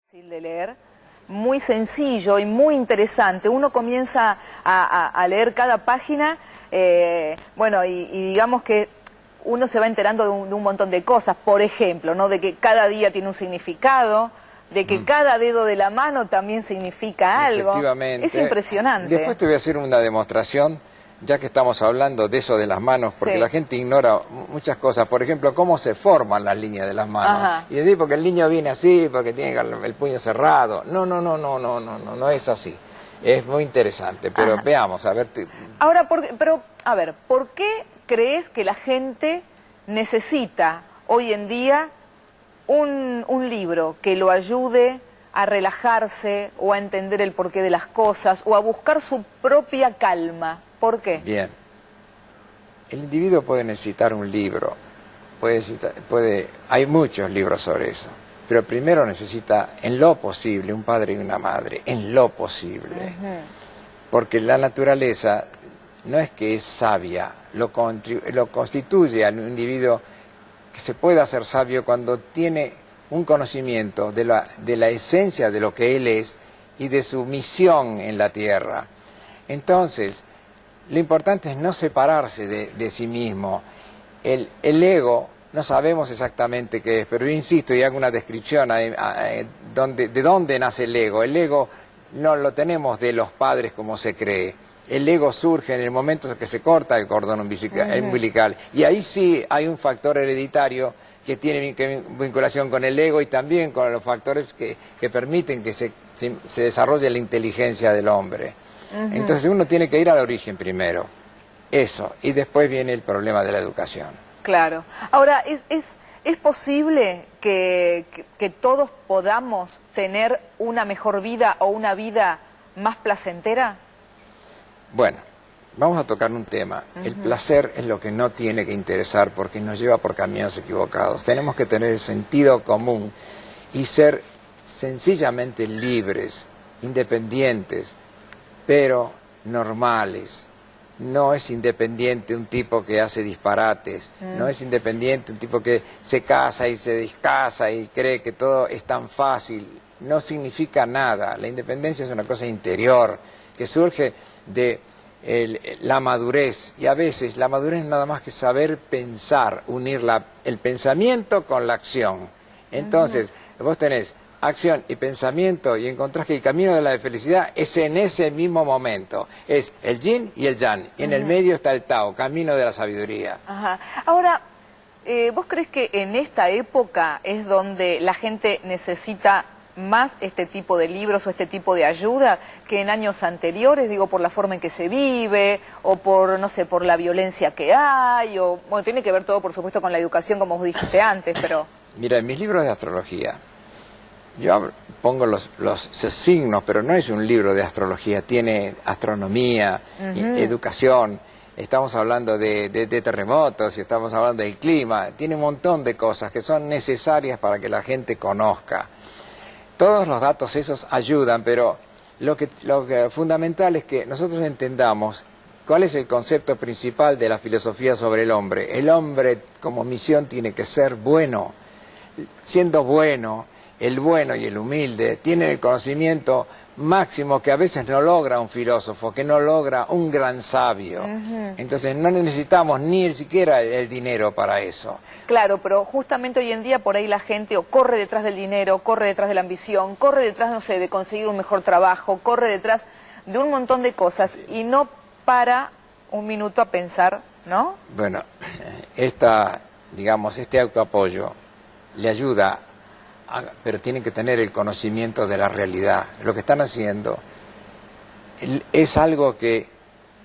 Fácil de leer, muy sencillo y muy interesante. Uno comienza a leer cada página, bueno, y digamos que uno se va enterando de un montón de cosas. Por ejemplo, ¿no? De que cada día tiene un significado, de que cada dedo de la mano también significa algo. Efectivamente. Es impresionante. Después te voy a hacer una demostración, ya que estamos hablando de eso de las manos, porque Sí. la gente ignora muchas cosas. Por ejemplo, cómo se forman las líneas de las manos. Ajá. Y decir, porque el niño viene así, porque tiene el puño cerrado. No es así. Es muy interesante, pero Ajá. veamos, a ver. Ahora, pero, a ver, ¿por qué crees que la gente necesita hoy en día un libro que lo ayude a relajarse o a entender el porqué de las cosas o a buscar su propia calma? ¿Por qué? Bien. El individuo puede necesitar un libro, hay muchos libros sobre eso, pero primero necesita, en lo posible, un padre y una madre, en lo posible. Porque la naturaleza no es que es sabia, lo constituye al individuo que se pueda hacer sabio cuando tiene un conocimiento de la esencia de lo que él es y de su misión en la tierra. Entonces, lo importante es no separarse de sí mismo. El ego, no sabemos exactamente qué es, pero yo insisto y hago una descripción de dónde nace el ego. El ego no lo tenemos de los padres como se cree. El ego surge en el momento en que se corta el cordón umbilical. Y ahí sí hay un factor hereditario que tiene vinculación con el ego y también con los factores que permiten que se desarrolle la inteligencia del hombre. Entonces uno tiene que ir al origen primero, eso, y después viene el problema de la educación. Claro. Ahora, ¿es posible que todos podamos tener una mejor vida o una vida más placentera? Bueno, vamos a tocar un tema. El placer es lo que no tiene que interesar porque nos lleva por caminos equivocados. Tenemos que tener el sentido común y ser sencillamente libres, independientes, pero normales. No es independiente un tipo que hace disparates, no es independiente un tipo que se casa y se descasa y cree que todo es tan fácil. No significa nada. La independencia es una cosa interior que surge de la madurez, y a veces la madurez es nada más que saber pensar, unir el pensamiento con la acción. Entonces, vos tenés acción y pensamiento y encontrás que el camino de la felicidad es en ese mismo momento. Es el yin y el yang, y en el medio está el Tao, camino de la sabiduría. Ajá. Ahora, ¿vos crees que en esta época es donde la gente necesita más este tipo de libros o este tipo de ayuda que en años anteriores? Digo, por la forma en que se vive, o por, no sé, por la violencia que hay, o, bueno, tiene que ver todo, por supuesto, con la educación, como vos dijiste antes, pero... Mira, en mis libros de astrología, yo pongo los signos, pero no es un libro de astrología, tiene astronomía, educación, estamos hablando de terremotos, y estamos hablando del clima, tiene un montón de cosas que son necesarias para que la gente conozca. Todos los datos esos ayudan, pero lo que fundamental es que nosotros entendamos cuál es el concepto principal de la filosofía sobre el hombre. El hombre como misión tiene que ser bueno. Siendo bueno, el bueno y el humilde tienen el conocimiento máximo que a veces no logra un filósofo, que no logra un gran sabio. Entonces no necesitamos ni siquiera el dinero para eso. Claro, pero justamente hoy en día por ahí la gente o corre detrás del dinero, corre detrás de la ambición, corre detrás, no sé, de conseguir un mejor trabajo, corre detrás de un montón de cosas y no para un minuto a pensar, ¿no? Bueno, digamos, este autoapoyo le ayuda, pero tienen que tener el conocimiento de la realidad. Lo que están haciendo es algo que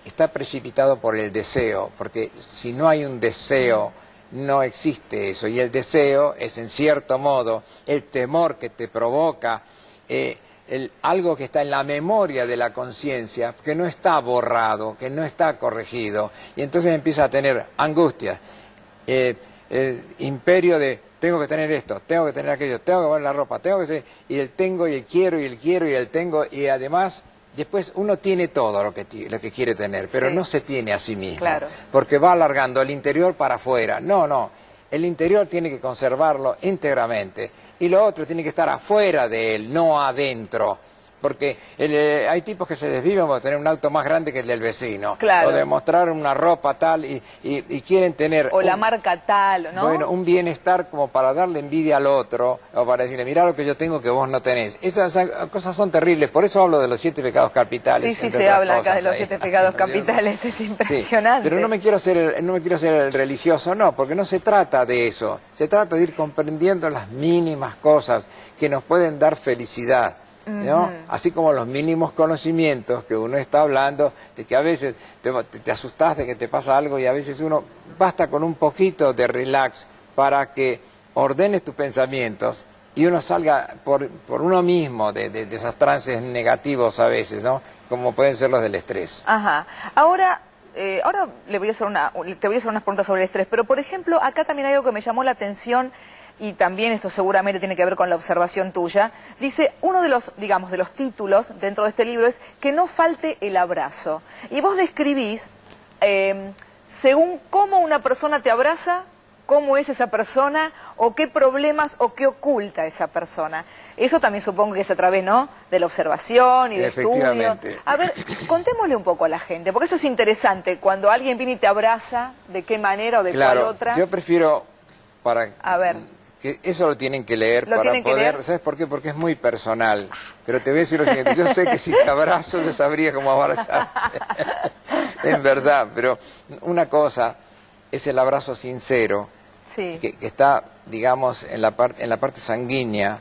está precipitado por el deseo, porque si no hay un deseo, no existe eso, y el deseo es en cierto modo el temor que te provoca, algo que está en la memoria de la conciencia, que no está borrado, que no está corregido, y entonces empieza a tener angustias, imperio de tengo que tener esto, tengo que tener aquello, tengo que poner la ropa, tengo que ser, y el tengo y el quiero y el quiero y el tengo, y además después uno tiene todo lo que quiere tener, pero no se tiene a sí mismo, porque va alargando el interior para afuera. No, el interior tiene que conservarlo íntegramente. y lo otro tiene que estar afuera de él, no adentro. Porque hay tipos que se desviven por tener un auto más grande que el del vecino. Claro. O de mostrar una ropa tal y quieren tener... O la marca tal, ¿no? Bueno, un bienestar como para darle envidia al otro, o para decirle, mirá lo que yo tengo que vos no tenés. Esas cosas son terribles, por eso hablo de los 7 pecados capitales. Sí, sí, se habla acá de los 7 pecados capitales, es impresionante. Sí, pero no me quiero hacer el religioso, no, porque no se trata de eso. Se trata de ir comprendiendo las mínimas cosas que nos pueden dar felicidad, ¿no? Así como los mínimos conocimientos que uno está hablando, de que a veces te asustás de que te pasa algo y a veces uno basta con un poquito de relax para que ordenes tus pensamientos y uno salga por uno mismo de esos trances negativos a veces, ¿no? Como pueden ser los del estrés. Ajá. Ahora te voy a hacer unas preguntas sobre el estrés, pero por ejemplo, acá también hay algo que me llamó la atención y también esto seguramente tiene que ver con la observación tuya. Dice, uno de los, digamos, de los títulos dentro de este libro es que no falte el abrazo. Y vos describís, según cómo una persona te abraza, cómo es esa persona, o qué problemas o qué oculta esa persona. Eso también supongo que es a través, ¿no?, de la observación y del estudio. A ver, contémosle un poco a la gente, porque eso es interesante, cuando alguien viene y te abraza, de qué manera o de cuál otra. Yo prefiero, a ver, que eso lo tienen que leer para poder, leer. ¿Sabes por qué? Porque es muy personal. Pero te voy a decir lo siguiente, yo sé que si te abrazo yo sabría cómo abrazarte. En verdad, pero una cosa es el abrazo sincero, sí, que está, digamos, en la parte sanguínea,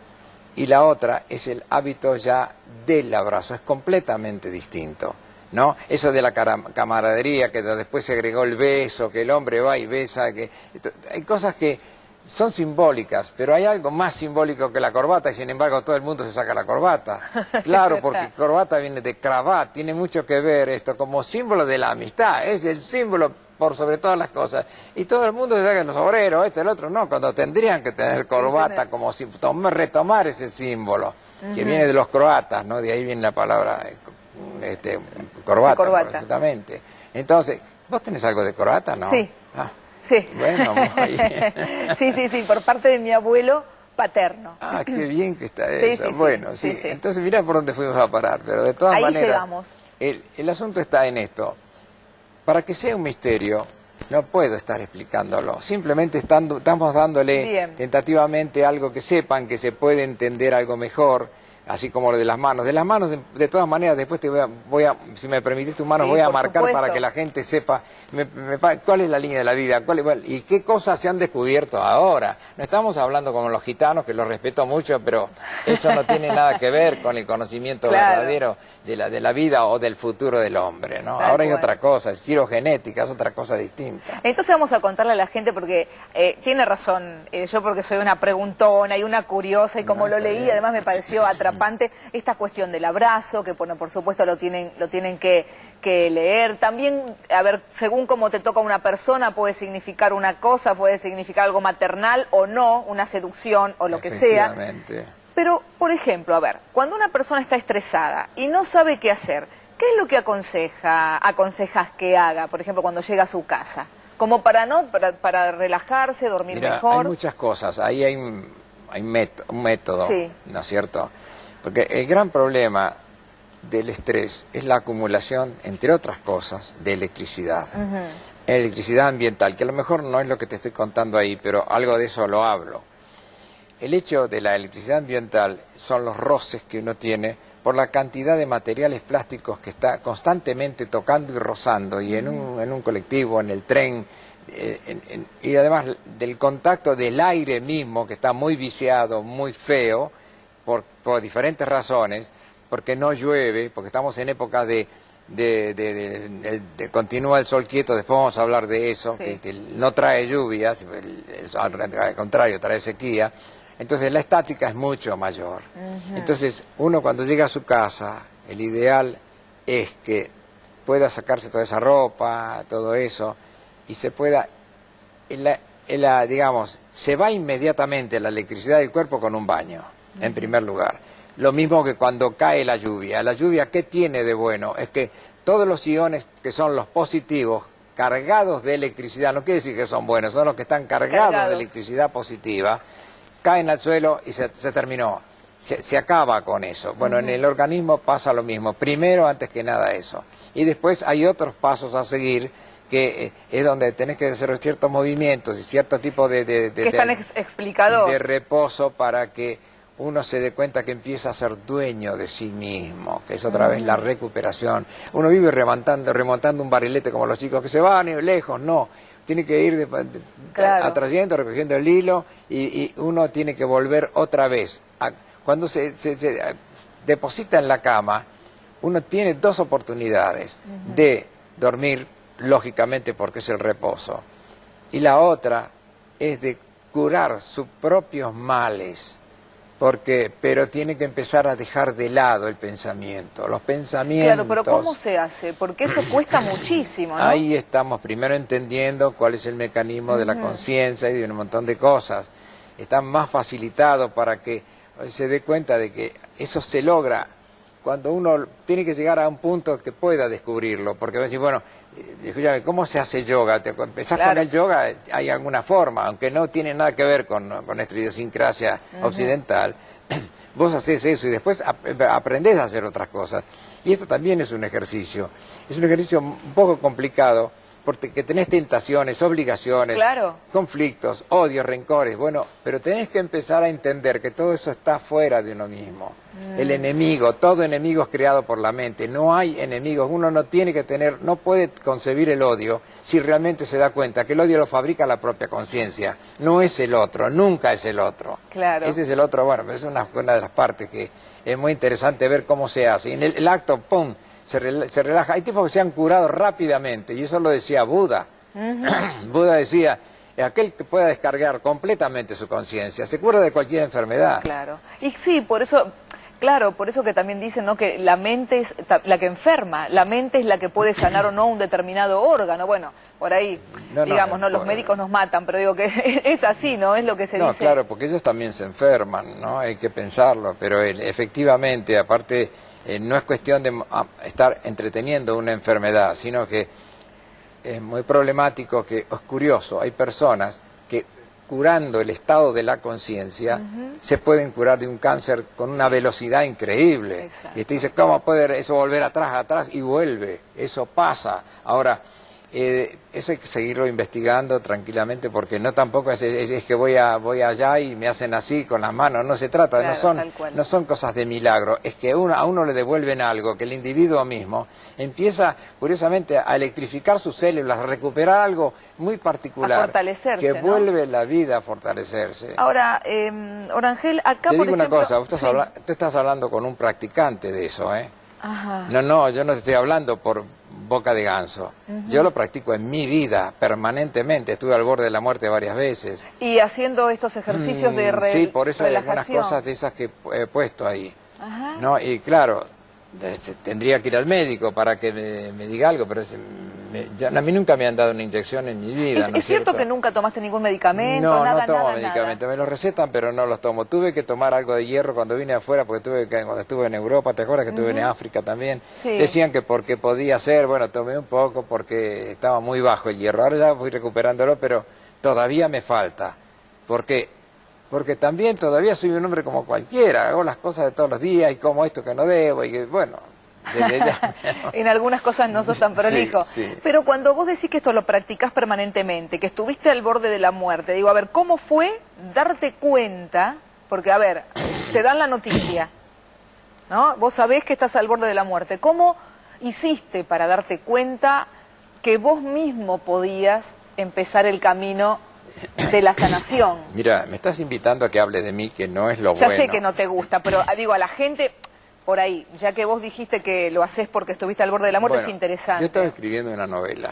y la otra es el hábito ya del abrazo, es completamente distinto, ¿no? Eso de la camaradería, que después se agregó el beso, que el hombre va y besa, hay cosas que son simbólicas, pero hay algo más simbólico que la corbata y sin embargo todo el mundo se saca la corbata. Claro, porque corbata viene de cravat, tiene mucho que ver esto como símbolo de la amistad, es el símbolo por sobre todas las cosas. Y todo el mundo se saca los obreros, el otro no, cuando tendrían que tener corbata como si retomar ese símbolo, que viene de los croatas, ¿no? De ahí viene la palabra corbata, sí, corbata. Exactamente. Entonces, ¿vos tenés algo de corbata, no? Sí. Sí. Bueno, muy bien. sí, por parte de mi abuelo paterno. Ah, qué bien que está sí, eso. Sí, bueno, sí. Entonces mirá por dónde fuimos a parar, pero de todas maneras... Ahí llegamos. El asunto está en esto. Para que sea un misterio, no puedo estar explicándolo. Simplemente estamos dándole tentativamente algo que sepan, que se puede entender algo mejor, así como lo de las manos. De las manos, de todas maneras, después te voy a si me permitís tus manos, voy a marcar para que la gente sepa cuál es la línea de la vida, y qué cosas se han descubierto ahora. No estamos hablando como los gitanos, que los respeto mucho, pero eso no tiene nada que ver con el conocimiento verdadero de la vida o del futuro del hombre, ¿no? Ahora hay otra cosa, es quirogenética, es otra cosa distinta. Entonces vamos a contarle a la gente, porque tiene razón, yo porque soy una preguntona y una curiosa, y como lo leí, además me pareció atrapante esta cuestión del abrazo, que bueno, por supuesto lo tienen que leer. También, a ver, según cómo te toca una persona, puede significar una cosa, puede significar algo maternal o no, una seducción o lo que sea. Pero, por ejemplo, a ver, cuando una persona está estresada y no sabe qué hacer, ¿qué es lo que aconsejas que haga, por ejemplo, cuando llega a su casa? Como para relajarse, dormir mejor. Hay muchas cosas, ahí hay un método, ¿no es cierto? Porque el gran problema del estrés es la acumulación, entre otras cosas, de electricidad. Electricidad ambiental, que a lo mejor no es lo que te estoy contando ahí, pero algo de eso lo hablo. El hecho de la electricidad ambiental son los roces que uno tiene por la cantidad de materiales plásticos que está constantemente tocando y rozando, y en un colectivo, en el tren, y además del contacto del aire mismo, que está muy viciado, muy feo, por diferentes razones, porque no llueve, porque estamos en época de continúa el sol quieto, después vamos a hablar de eso, que no trae lluvias, al contrario, trae sequía. Entonces la estática es mucho mayor. Entonces uno cuando llega a su casa, el ideal es que pueda sacarse toda esa ropa, todo eso, y se pueda, digamos, se va inmediatamente la electricidad del cuerpo con un baño, en primer lugar. Lo mismo que cuando cae la lluvia. La lluvia, ¿qué tiene de bueno? Es que todos los iones que son los positivos, cargados de electricidad, no quiere decir que son buenos, son los que están cargados de electricidad positiva, caen al suelo y se terminó. Se acaba con eso. Bueno, en el organismo pasa lo mismo. Primero, antes que nada, eso. Y después hay otros pasos a seguir, que es donde tenés que hacer ciertos movimientos y cierto tipo que están explicados. De reposo para que uno se dé cuenta que empieza a ser dueño de sí mismo, que es otra vez la recuperación. Uno vive remontando un barrilete como los chicos que se van lejos, no. Tiene que ir atrayendo, recogiendo el hilo y uno tiene que volver otra vez. Cuando se deposita en la cama, uno tiene dos oportunidades de dormir, lógicamente porque es el reposo, y la otra es de curar sus propios males, pero tiene que empezar a dejar de lado el pensamiento, los pensamientos. Claro, pero ¿cómo se hace? Porque eso cuesta muchísimo, ¿no? Ahí estamos primero entendiendo cuál es el mecanismo de la conciencia y de un montón de cosas. Está más facilitado para que se dé cuenta de que eso se logra cuando uno tiene que llegar a un punto que pueda descubrirlo, porque va a decir, bueno, escúchame, ¿cómo se hace yoga? Empezás con el yoga, hay alguna forma, aunque no tiene nada que ver con nuestra idiosincrasia occidental, vos haces eso y después aprendés a hacer otras cosas. Y esto también es un ejercicio un poco complicado, porque tenés tentaciones, obligaciones, conflictos, odios, rencores, bueno, pero tenés que empezar a entender que todo eso está fuera de uno mismo. El enemigo, todo enemigo es creado por la mente, no hay enemigos, uno no tiene que tener, no puede concebir el odio si realmente se da cuenta que el odio lo fabrica la propia conciencia, no es el otro, nunca es el otro. Claro. Ese es el otro, bueno, es una de las partes que es muy interesante ver cómo se hace. Y en el acto, ¡pum!, se relaja. Hay tipos que se han curado rápidamente, y eso lo decía Buda. Buda decía, aquel que pueda descargar completamente su conciencia, se cura de cualquier enfermedad. Claro. Y sí, por eso que también dicen, ¿no?, que la mente es la que enferma, la mente es la que puede sanar o no un determinado órgano. Bueno, por ahí, digamos, los médicos nos matan, pero digo que es así, ¿no? Es lo que se dice. No, claro, porque ellos también se enferman, ¿no? Hay que pensarlo, pero efectivamente, aparte, no es cuestión de estar entreteniendo una enfermedad, sino que es muy problemático, que es curioso, hay personas que curando el estado de la conciencia se pueden curar de un cáncer con una velocidad increíble. Exacto. Y usted dice, ¿cómo puede eso volver atrás? Y vuelve, eso pasa. Ahora, eso hay que seguirlo investigando tranquilamente, porque no tampoco es que voy allá y me hacen así con las manos, no se trata, claro, no son cosas de milagro, es que a uno le devuelven algo, que el individuo mismo empieza curiosamente a electrificar sus células, a recuperar algo muy particular, a fortalecerse, que vuelve la vida a fortalecerse. Ahora, Orangel, acá te por digo ejemplo, una cosa, tú estás hablando con un practicante de eso, ¿eh? Ajá. No, yo no te estoy hablando por boca de ganso. Yo lo practico en mi vida, permanentemente. Estuve al borde de la muerte varias veces. Y haciendo estos ejercicios de relajación. Sí, por eso hay algunas cosas de esas que he puesto ahí. Ajá. ¿No? Y claro, tendría que ir al médico para que me diga algo, pero a mí nunca me han dado una inyección en mi vida. ¿Es cierto que nunca tomaste ningún medicamento? No tomo medicamentos, me los recetan, pero no los tomo. Tuve que tomar algo de hierro cuando vine afuera, porque cuando estuve en Europa, ¿te acuerdas que estuve en África también? Sí. Decían que porque podía ser, bueno, tomé un poco porque estaba muy bajo el hierro. Ahora ya voy recuperándolo, pero todavía me falta. ¿Por qué? Porque también todavía soy un hombre como cualquiera, hago las cosas de todos los días y como esto que no debo, y bueno, desde ya. En algunas cosas no sos tan prolijo. Sí. Pero cuando vos decís que esto lo practicás permanentemente, que estuviste al borde de la muerte, digo, a ver, ¿cómo fue darte cuenta? Porque, a ver, te dan la noticia, ¿no? Vos sabés que estás al borde de la muerte. ¿Cómo hiciste para darte cuenta que vos mismo podías empezar el camino de la sanación? Mira, me estás invitando a que hable de mí, que no es lo ya bueno. Ya sé que no te gusta, pero digo, a la gente, por ahí, ya que vos dijiste que lo haces porque estuviste al borde de la muerte, es interesante. Yo estaba escribiendo una novela,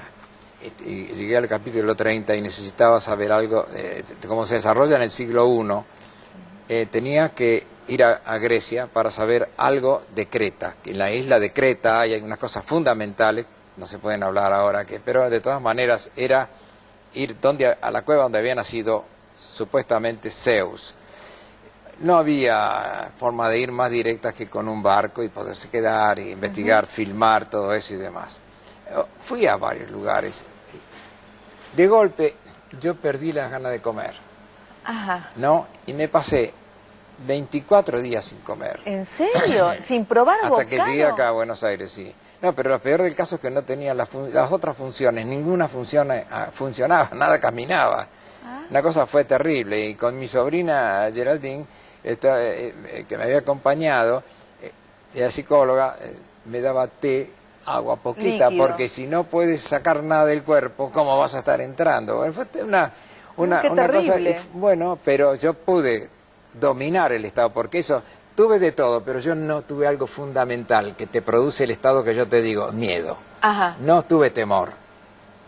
y llegué al capítulo 30 y necesitaba saber algo de cómo se desarrolla en el siglo I. Tenía que ir a Grecia para saber algo de Creta, que en la isla de Creta hay unas cosas fundamentales, no se pueden hablar ahora, pero de todas maneras era ir a la cueva donde había nacido supuestamente Zeus. No había forma de ir más directa que con un barco y poderse quedar y investigar, filmar todo eso y demás. Fui a varios lugares. De golpe yo perdí las ganas de comer. Ajá. ¿no? Y me pasé 24 días sin comer. ¿En serio? ¿Sin probar Hasta bocado? que llegué acá a Buenos Aires, sí. No, pero lo peor del caso es que no tenía las otras funciones, ninguna funcionaba, nada caminaba. Una cosa fue terrible, y con mi sobrina Geraldine, que me había acompañado, la psicóloga, me daba té, agua poquita, Líquido. porque si no puedes sacar nada del cuerpo, ¿cómo vas a estar entrando? Bueno, fue Qué una cosa, terrible. bueno, pero yo pude dominar el estado, porque eso, tuve de todo, pero yo no tuve algo fundamental que te produce el estado que yo te digo, miedo. Ajá. No tuve temor.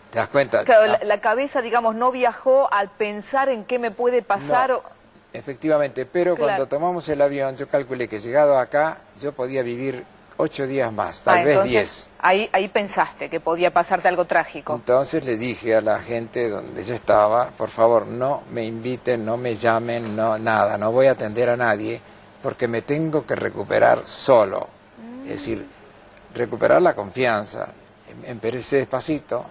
¿Te das cuenta? Claro, la cabeza, digamos, no viajó al pensar en qué me puede pasar. No, efectivamente, pero Claro. cuando tomamos el avión, yo calculé que llegado acá, yo podía vivir 8 días más, tal vez entonces, 10. Ahí pensaste que podía pasarte algo trágico. Entonces le dije a la gente donde yo estaba, por favor, no me inviten, no me llamen, no nada, no voy a atender a nadie, porque me tengo que recuperar solo. Es decir, recuperar la confianza. Empecé despacito,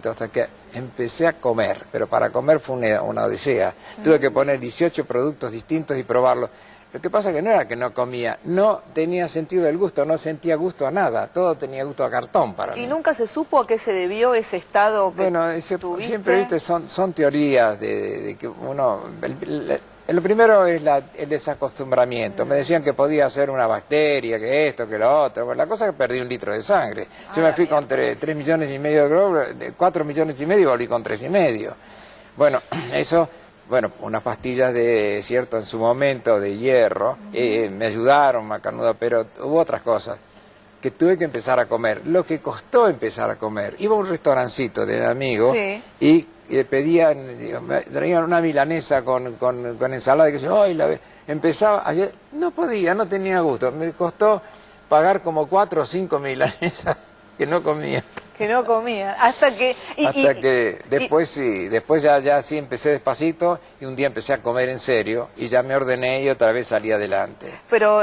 hasta que empecé a comer, pero para comer fue una odisea. Tuve que poner 18 productos distintos y probarlos. Lo que pasa que no era que no comía, no tenía sentido del gusto, no sentía gusto a nada, todo tenía gusto a cartón para mí. ¿Y nunca se supo a qué se debió ese estado que Bueno, tuviste? siempre, viste, son teorías de que uno... Lo primero es el desacostumbramiento. Me decían que podía ser una bacteria, que esto, que lo otro. Bueno, la cosa es que perdí 1 litro de sangre. Yo me fui con 3 millones y medio de glóbulos, 4 millones y medio y volví con 3,5. Bueno, eso, unas pastillas cierto, en su momento de hierro, me ayudaron, macanuda, pero hubo otras cosas que tuve que empezar a comer. Lo que costó empezar a comer. Iba a un restaurancito de amigo y traían una milanesa con ensalada y que yo, empezaba, ayer no podía, no tenía gusto, me costó pagar como 4 o 5 milanesas que no comía. Que no comía, hasta que... después ya sí empecé despacito y un día empecé a comer en serio y ya me ordené y otra vez salí adelante. Pero...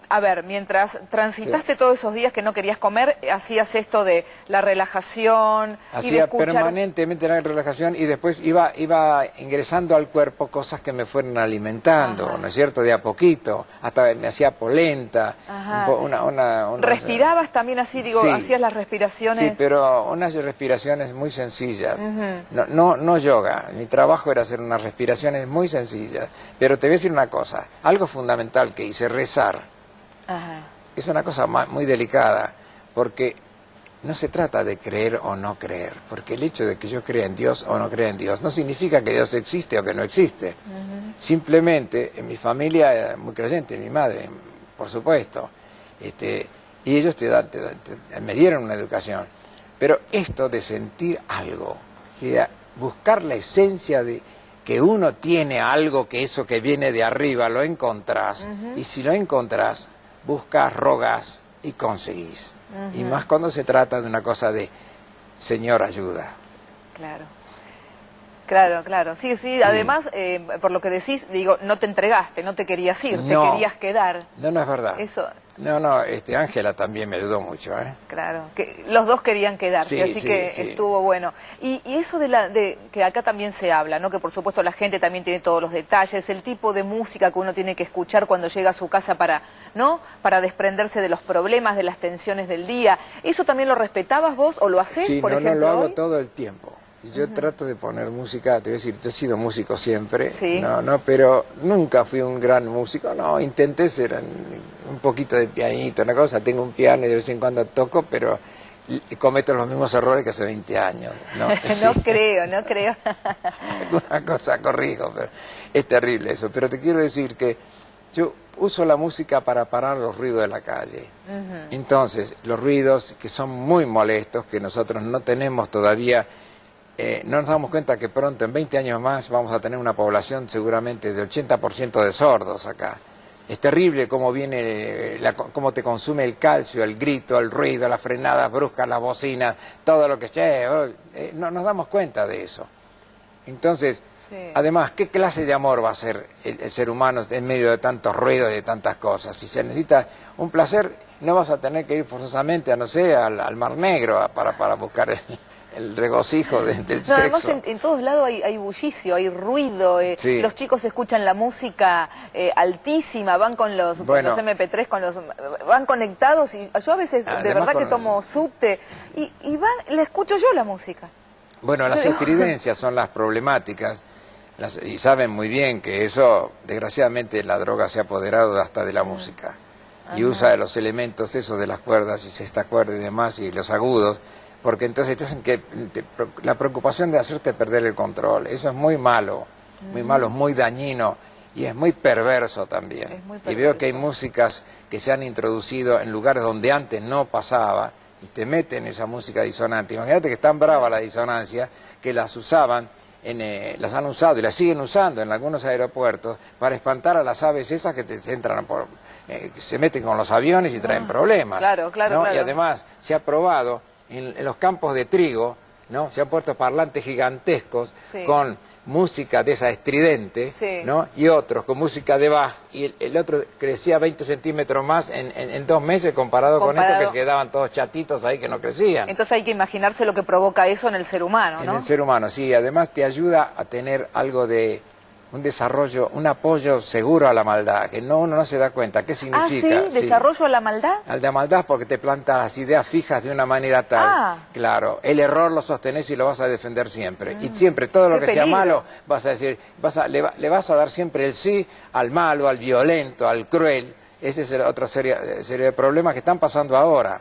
a ver, mientras transitaste todos esos días que no querías comer, hacías esto de la relajación... Hacía permanentemente la relajación y después iba ingresando al cuerpo cosas que me fueron alimentando, ¿no es cierto? De a poquito, hasta me hacía polenta. ¿Respirabas también así, digo, sí, hacías las respiraciones? Sí, pero unas respiraciones muy sencillas, no yoga. Mi trabajo era hacer unas respiraciones muy sencillas, pero te voy a decir una cosa, algo fundamental que hice, rezar. Ajá. Es una cosa muy delicada, porque no se trata de creer o no creer, porque el hecho de que yo crea en Dios o no crea en Dios no significa que Dios existe o que no existe. Simplemente, en mi familia era muy creyente, mi madre, por supuesto, y ellos me dieron una educación. Pero esto de sentir algo, buscar la esencia de que uno tiene algo, que eso que viene de arriba lo encontrás, y si lo encontrás, buscas, rogas y conseguís. Y más cuando se trata de una cosa de Señor, ayuda. Claro. Sí, además, por lo que decís, digo, no te entregaste, no te querías ir, te querías quedar. No es verdad. Eso... Ángela también me ayudó mucho, Claro, que los dos querían quedarse, así que estuvo bueno. Y eso de que acá también se habla, ¿no? Que por supuesto la gente también tiene todos los detalles, el tipo de música que uno tiene que escuchar cuando llega a su casa para desprenderse de los problemas, de las tensiones del día. ¿Eso también lo respetabas vos o lo hacés, por ejemplo, lo hago hoy? todo el tiempo. Yo trato de poner música, te voy a decir, yo he sido músico siempre, sí. Pero nunca fui un gran músico, intenté ser un poquito de pianito, una cosa, tengo un piano y de vez en cuando toco, pero cometo los mismos errores que hace 20 años. No creo. Alguna cosa corrijo, pero es terrible eso. Pero te quiero decir que yo uso la música para parar los ruidos de la calle. Entonces, los ruidos que son muy molestos, que nosotros no tenemos todavía... no nos damos cuenta que pronto, en 20 años más, vamos a tener una población seguramente de 80% de sordos acá. Es terrible cómo cómo te consume el calcio, el grito, el ruido, las frenadas bruscas, las bocinas, todo lo que... no nos damos cuenta de eso. Entonces, además, ¿qué clase de amor va a ser el ser humano en medio de tantos ruidos y de tantas cosas? Si se necesita un placer, no vas a tener que ir forzosamente, al Mar Negro para buscar el regocijo del No, además sexo. en todos lados hay bullicio, hay ruido, Sí. los chicos escuchan la música altísima, van con los MP3, van conectados y yo a veces de verdad que tomo subte y le escucho yo la música. Bueno, las estridencias son las problemáticas y saben muy bien que eso, desgraciadamente, la droga se ha apoderado hasta de la música y usa los elementos esos de las cuerdas y sexta cuerda y demás y los agudos, porque entonces te hacen que la preocupación de hacerte perder el control, eso es muy malo, muy dañino y es muy perverso también. Y veo que hay músicas que se han introducido en lugares donde antes no pasaba y te meten esa música disonante. Imagínate que es tan brava la disonancia que las usaban, las han usado y las siguen usando en algunos aeropuertos para espantar a las aves esas que se entran se meten con los aviones y traen problemas. Claro. Y además se ha probado en los campos de trigo, ¿no? Se han puesto parlantes gigantescos con música de esa estridente, ¿no? Y otros con música de Bach, y el otro crecía 20 centímetros más en 2 meses comparado con estos que quedaban todos chatitos ahí que no crecían. Entonces hay que imaginarse lo que provoca eso en el ser humano, ¿no? En el ser humano, sí. Además te ayuda a tener algo de un desarrollo, un apoyo seguro a la maldad, que uno no se da cuenta. ¿Qué significa? ¿Sí? ¿Desarrollo a la maldad? A la maldad porque te planta las ideas fijas de una manera tal. Claro, el error lo sostenés y lo vas a defender siempre. Y siempre, todo lo que sea malo, vas a decir, le vas a dar siempre el sí al malo, al violento, al cruel. Esa es otra serie de problemas que están pasando ahora.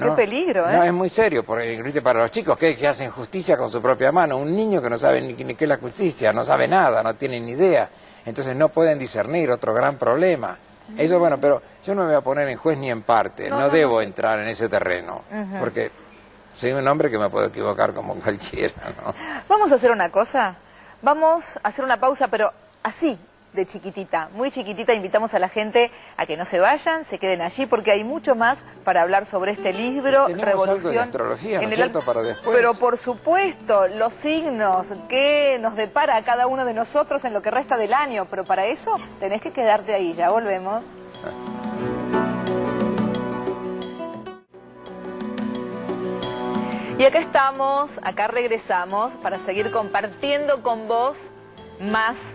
Qué peligro, ¿eh? No, es muy serio, porque para los chicos que hacen justicia con su propia mano, un niño que no sabe ni qué es la justicia, no sabe nada, no tiene ni idea, entonces no pueden discernir, otro gran problema. Eso bueno, pero yo no me voy a poner en juez ni en parte, no debo entrar en ese terreno, porque soy un hombre que me puedo equivocar como cualquiera, ¿no? Vamos a hacer una cosa, vamos a hacer una pausa, pero así, de chiquitita, muy chiquitita. Invitamos a la gente a que no se vayan, se queden allí porque hay mucho más para hablar sobre este libro, Revolución. Algo de astrología, ¿no es cierto? Para después. Pero por supuesto, los signos que nos depara a cada uno de nosotros en lo que resta del año, pero para eso tenés que quedarte ahí, ya volvemos. Y acá estamos, acá regresamos para seguir compartiendo con vos más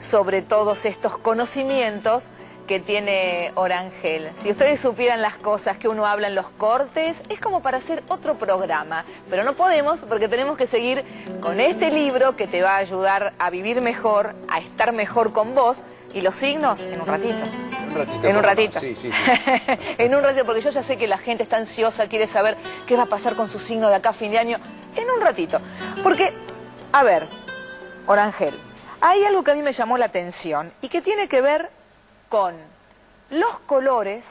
sobre todos estos conocimientos que tiene Orangel. Si ustedes supieran las cosas que uno habla en los cortes, es como para hacer otro programa, pero no podemos porque tenemos que seguir con este libro que te va a ayudar a vivir mejor, a estar mejor con vos, y los signos en un ratito. En un ratito. Sí. En un ratito, porque yo ya sé que la gente está ansiosa, quiere saber qué va a pasar con su signo de acá a fin de año. En un ratito. Porque, a ver, Orangel, hay algo que a mí me llamó la atención y que tiene que ver con los colores,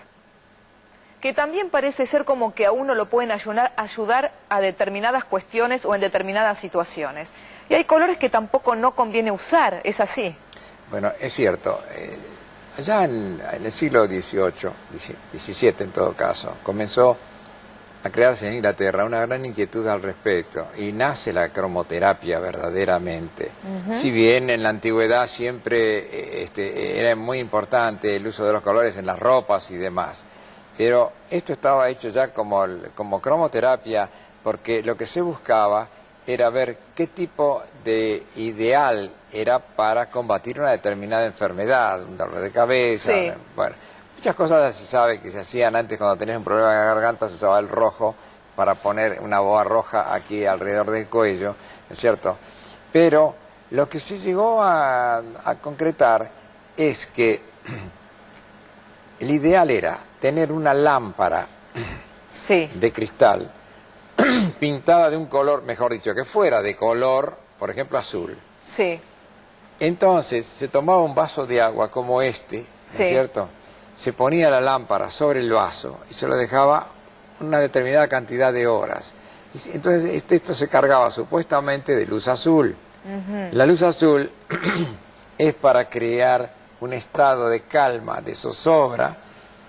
que también parece ser como que a uno lo pueden ayudar a determinadas cuestiones o en determinadas situaciones. Y hay colores que tampoco no conviene usar, ¿es así? Bueno, es cierto. Allá en el siglo XVIII, XVII en todo caso, comenzó a crearse en Inglaterra una gran inquietud al respecto y nace la cromoterapia verdaderamente. Si bien en la antigüedad siempre era muy importante el uso de los colores en las ropas y demás, pero esto estaba hecho ya como cromoterapia porque lo que se buscaba era ver qué tipo de ideal era para combatir una determinada enfermedad, un dolor de cabeza, bueno. Muchas cosas se sabe que se hacían antes cuando tenías un problema de garganta, se usaba el rojo para poner una boa roja aquí alrededor del cuello, ¿no es cierto? Pero lo que se llegó a concretar es que el ideal era tener una lámpara de cristal pintada de un color, mejor dicho, que fuera de color, por ejemplo, azul. Entonces se tomaba un vaso de agua como este, ¿no es cierto?, se ponía la lámpara sobre el vaso y se lo dejaba una determinada cantidad de horas. Entonces esto se cargaba supuestamente de luz azul. La luz azul es para crear un estado de calma, de zozobra,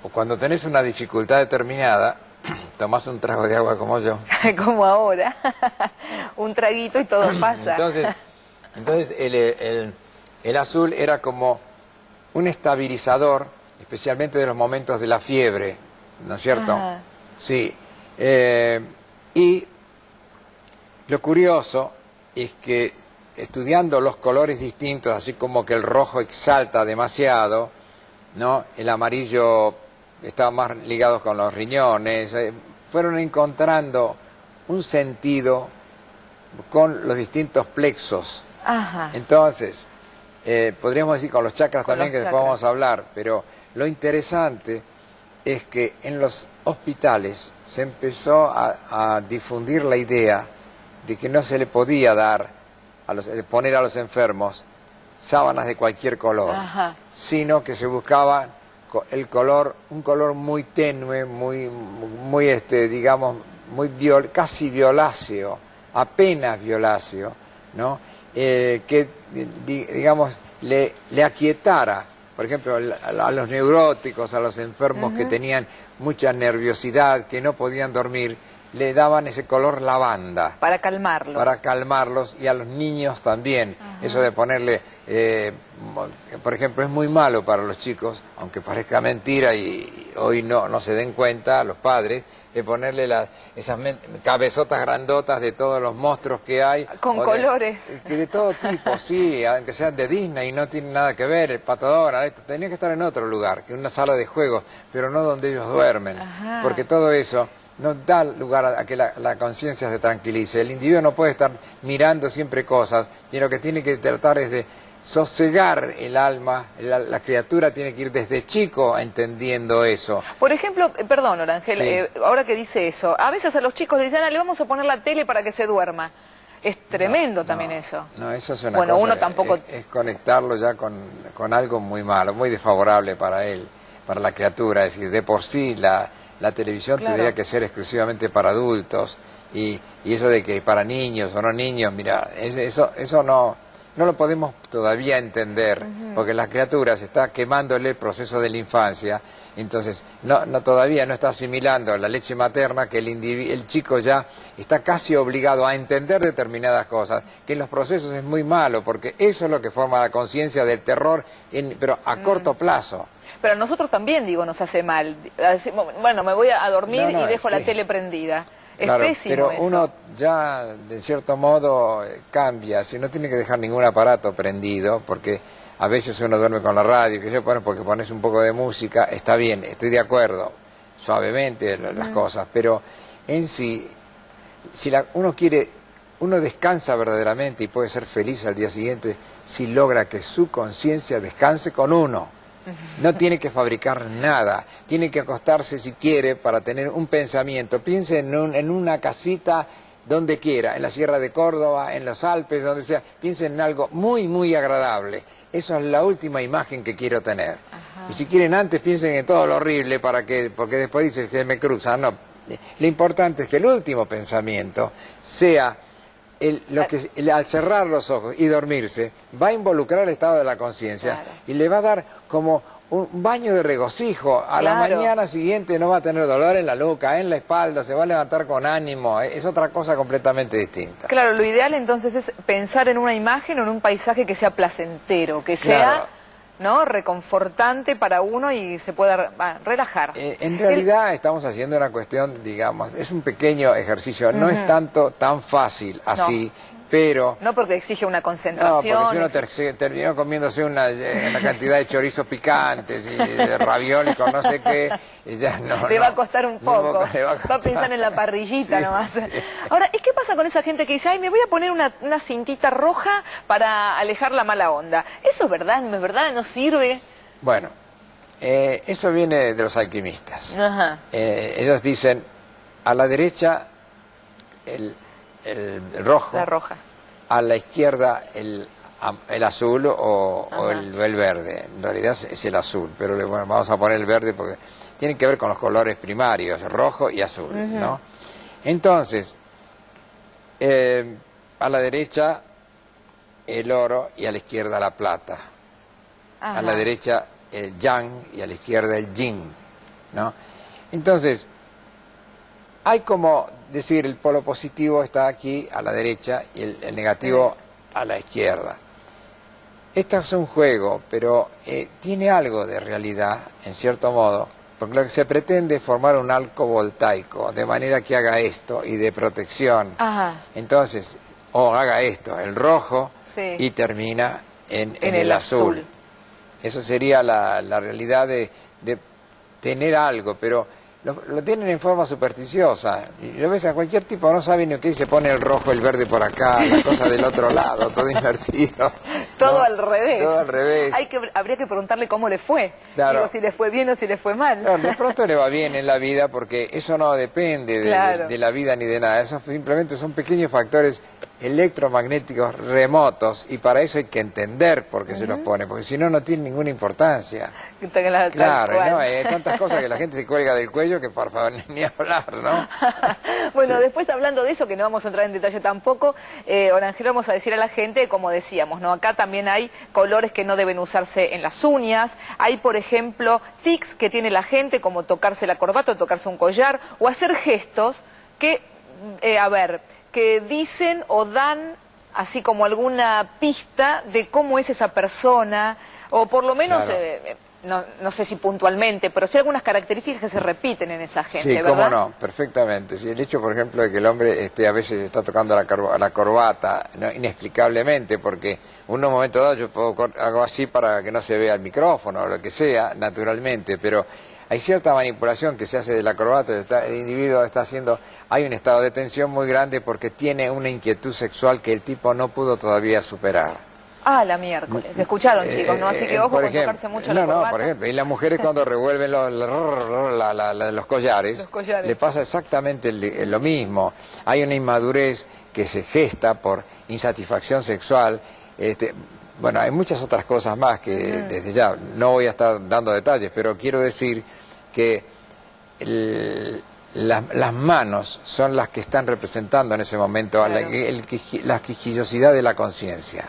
o cuando tenés una dificultad determinada, tomás un trago de agua como yo. Como ahora, un traguito y todo pasa. Entonces el azul era como un estabilizador, especialmente de los momentos de la fiebre, ¿no es cierto? Sí. Y Lo curioso es que estudiando los colores distintos, así como que el rojo exalta demasiado, ¿no? El amarillo estaba más ligado con los riñones, fueron encontrando un sentido con los distintos plexos. Ajá. Entonces, podríamos decir con los chakras Con también, los que chakras. después vamos a hablar, pero lo interesante es que en los hospitales se empezó a difundir la idea de que no se le podía dar poner a los enfermos sábanas de cualquier color, Ajá. sino que se buscaba el color, un color muy tenue, muy digamos, casi violáceo, apenas violáceo, ¿no? Que digamos le aquietara, por ejemplo, a los neuróticos, a los enfermos que tenían mucha nerviosidad, que no podían dormir, le daban ese color lavanda. Para calmarlos. Para calmarlos, y a los niños también. Eso de ponerle, por ejemplo, es muy malo para los chicos, aunque parezca mentira y hoy no se den cuenta los padres, de ponerle esas cabezotas grandotas de todos los monstruos que hay. Con colores. De todo tipo, sí, aunque sean de Disney y no tienen nada que ver, el Pato Donald, esto tenía que estar en otro lugar, que en una sala de juegos, pero no donde ellos duermen. Ajá. Porque todo eso no da lugar a que la conciencia se tranquilice. El individuo no puede estar mirando siempre cosas, sino que tiene que tratar es de sosegar el alma. La criatura tiene que ir desde chico entendiendo eso. Por ejemplo, perdón, Orangel, Sí. ahora que dice eso, a veces a los chicos le dicen, le vamos a poner la tele para que se duerma. Es tremendo también eso. No, eso es una Bueno, cosa, uno tampoco... es conectarlo ya con algo muy malo, muy desfavorable para él, para la criatura. Es decir, de por sí la televisión Claro. tendría que ser exclusivamente para adultos, y eso de que para niños o no niños, mira, eso no lo podemos todavía entender, porque las criaturas está quemándole el proceso de la infancia. Entonces todavía no está asimilando la leche materna, que el chico ya está casi obligado a entender determinadas cosas, que en los procesos es muy malo, porque eso es lo que forma la conciencia del terror, pero a corto plazo. Pero a nosotros también, digo, nos hace mal. Bueno, me voy a dormir y dejo la sí. tele prendida. Es Claro, pésimo pero eso. uno ya, de cierto modo, cambia, si no tiene que dejar ningún aparato prendido, porque a veces uno duerme con la radio, que yo, bueno, porque pones un poco de música, está bien, estoy de acuerdo, suavemente las cosas, pero en sí, si uno descansa verdaderamente y puede ser feliz al día siguiente si logra que su conciencia descanse con uno. No tiene que fabricar nada, tiene que acostarse si quiere para tener un pensamiento. Piense en una casita donde quiera, en la Sierra de Córdoba, en los Alpes, donde sea. Piense en algo muy, muy agradable. Eso es la última imagen que quiero tener. Ajá. Y si quieren antes, piensen en todo lo horrible, porque después dicen que me cruzan. No, lo importante es que el último pensamiento sea... al cerrar los ojos y dormirse, va a involucrar el estado de la conciencia, Claro. y le va a dar como un baño de regocijo. A la Claro. mañana siguiente no va a tener dolor en la nuca, en la espalda, se va a levantar con ánimo. Es otra cosa completamente distinta. Claro, lo ideal entonces es pensar en una imagen o en un paisaje que sea placentero, que sea, Claro. ¿no?, reconfortante para uno y se pueda relajar. En realidad estamos haciendo una cuestión, digamos, es un pequeño ejercicio, no es tan fácil así, pero... No porque exige una No, concentración. porque si uno terminó comiéndose una cantidad de chorizos picantes y de ravioli con no sé qué, y ya no... Le va a costar un poco. Le Va a pensar en la parrillita Sí, nomás. sí. Ahora, ¿y qué pasa con esa gente que dice, ay, me voy a poner una cintita roja para alejar la mala onda? ¿Eso es verdad? ¿No es verdad? ¿No sirve? Bueno, eso viene de los alquimistas. Ajá. Ellos dicen, a la derecha el rojo, La roja. a la izquierda el azul o el verde. En realidad es el azul, pero bueno, vamos a poner el verde porque tiene que ver con los colores primarios, rojo y azul, ¿no? Entonces, a la derecha el oro y a la izquierda la plata. Ajá. A la derecha el yang y a la izquierda el yin, ¿no? Entonces, hay como decir, el polo positivo está aquí a la derecha y el negativo a la izquierda. Esto es un juego, pero tiene algo de realidad, en cierto modo, Porque lo que se pretende es formar un arco voltaico, de manera que haga esto y de protección. Ajá. Entonces, o haga esto, el rojo, Sí. y termina en En el el azul. azul. Eso sería la realidad de tener algo, pero lo tienen en forma supersticiosa. Y lo ves a cualquier tipo, no sabe ni qué, se pone el rojo, el verde por acá, la cosa del otro lado, todo invertido. Todo ¿no? al revés. Todo al revés. Habría que preguntarle cómo le fue. Claro. Digo, si le fue bien o si le fue mal. Claro, de pronto le va bien en la vida porque eso no depende Claro. de la vida ni de nada. Eso simplemente son pequeños factores electromagnéticos remotos y para eso hay que entender por qué se los pone, porque si no, no tiene ninguna importancia. Tal Claro, cual. ¿no? Hay tantas cosas que la gente se cuelga del cuello que por favor ni hablar, ¿no? Bueno, Sí. después hablando de eso, que no vamos a entrar en detalle tampoco, Orangelo, vamos a decir a la gente, como decíamos, ¿no? Acá también hay colores que no deben usarse en las uñas, hay, por ejemplo, tics que tiene la gente, como tocarse la corbata o tocarse un collar, o hacer gestos que, que dicen o dan así como alguna pista de cómo es esa persona, o por lo menos... Claro. No sé si puntualmente, pero sí algunas características que se repiten en esa gente, Sí, ¿verdad? cómo no, perfectamente. Sí, el hecho, por ejemplo, de que el hombre a veces está tocando la corbata, ¿no? Inexplicablemente, porque en un momento dado yo hago así para que no se vea el micrófono o lo que sea, naturalmente, pero hay cierta manipulación que se hace de la corbata, el individuo está haciendo, hay un estado de tensión muy grande porque tiene una inquietud sexual que el tipo no pudo todavía superar. Ah, la miércoles. Escucharon, chicos, ¿no? Así que ojo con tocarse mucho la corbata. No, por ejemplo, y las mujeres cuando revuelven los collares, le pasa exactamente lo mismo. Hay una inmadurez que se gesta por insatisfacción sexual. Bueno, hay muchas otras cosas más que desde ya no voy a estar dando detalles, pero quiero decir que las manos son las que están representando en ese momento Claro. la quisquillosidad de la conciencia.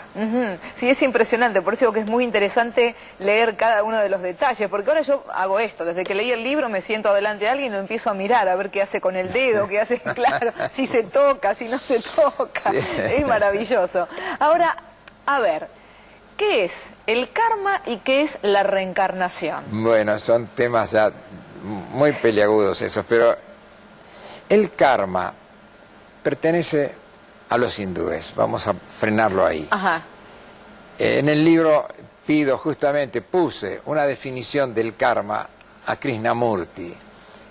Sí, es impresionante, por eso digo que es muy interesante leer cada uno de los detalles, porque ahora yo hago esto, desde que leí el libro me siento delante de alguien y lo empiezo a mirar, a ver qué hace con el dedo, qué hace, claro, si se toca, si no se toca, Sí. Es maravilloso. Ahora, a ver, ¿qué es el karma y qué es la reencarnación? Bueno, son temas ya muy peliagudos esos, pero el karma pertenece a los hindúes, vamos a frenarlo ahí. Ajá. En el libro puse una definición del karma a Krishnamurti.